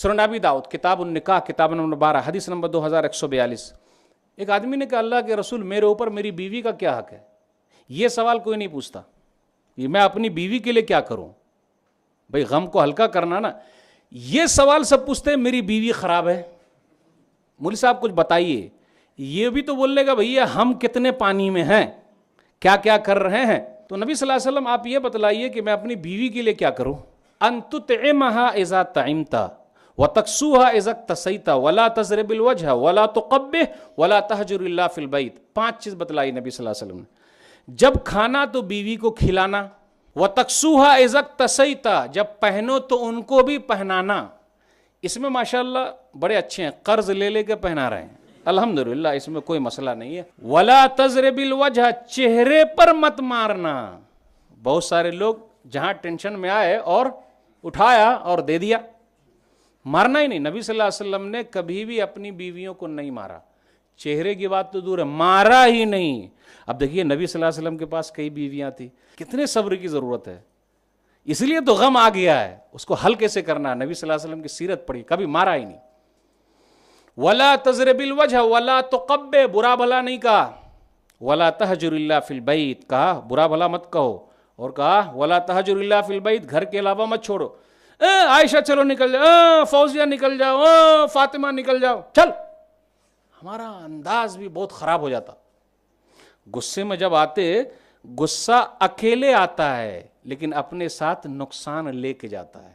سنن ابی داؤد کتاب النکاح کتاب نمبر 12 حدیث نمبر 2142. ایک آدمی نے کہا اللہ کے رسول میرے اوپر میری بیوی کا کیا حق ہے؟ یہ سوال کوئی نہیں پوچھتا، یہ میں اپنی بیوی کے لیے کیا کروں؟ بھائی غم کو ہلکا کرنا نا. یہ سوال سب پوچھتے ہیں میری بیوی خراب ہے، مولوی صاحب کچھ بتائیے. یہ بھی تو بولنے کا بھیا ہم کتنے پانی میں ہیں، کیا کیا کر رہے ہیں. تو نبی صلی اللہ علیہ وسلم آپ یہ بتلائیے کہ میں اپنی بیوی کے لیے کیا کروں. ان تطعمها اذا طعمت وتكسوها اذا اكتسيت ولا تضرب الوجه ولا تقبح ولا تهجر الا في البيت. 5 چیز بتلائی نبی صلی اللہ علیہ وسلم نے. جب کھانا تو بیوی کو کھلانا، وتكسوها اذا اكتسيت جب پہنو تو ان کو بھی پہنانا. اس میں ماشاءاللہ بڑے اچھے ہیں، قرض لے لے کے پہنا رہے ہیں الحمدللہ، اس میں کوئی مسئلہ نہیں ہے. ولا تضرب الوجہ چہرے پر مت مارنا. بہت سارے لوگ جہاں ٹینشن میں آئے اور اٹھایا اور دے دیا، مارنا ہی نہیں. نبی صلی اللہ علیہ وسلم نے کبھی بھی اپنی بیویوں کو نہیں مارا. چہرے کی بات تو دور ہے، مارا ہی نہیں. اب دیکھیے نبی صلی اللہ علیہ وسلم کے پاس کئی بیویاں تھیں، کتنے صبر کی ضرورت ہے. اس لیے تو غم آ گیا ہے، اس کو حل کیسے کرنا. نبی صلی اللہ علیہ وسلم کی سیرت پڑھی، کبھی مارا ہی نہیں. ولا تضرب الوجہ ولا تقبح برا بھلا نہیں کہا. ولا تہجر الا فی البیت کہا برا بھلا مت کہو، اور کہا ولا تہجر الا فی البیت گھر کے علاوہ مت چھوڑو. عائشہ چلو نکل جاؤ، فوزیہ نکل جاؤ، فاطمہ نکل جاؤ، چل. ہمارا انداز بھی بہت خراب ہو جاتا. غصے میں جب آتے، غصہ اکیلے آتا ہے لیکن اپنے ساتھ نقصان لے کے جاتا ہے.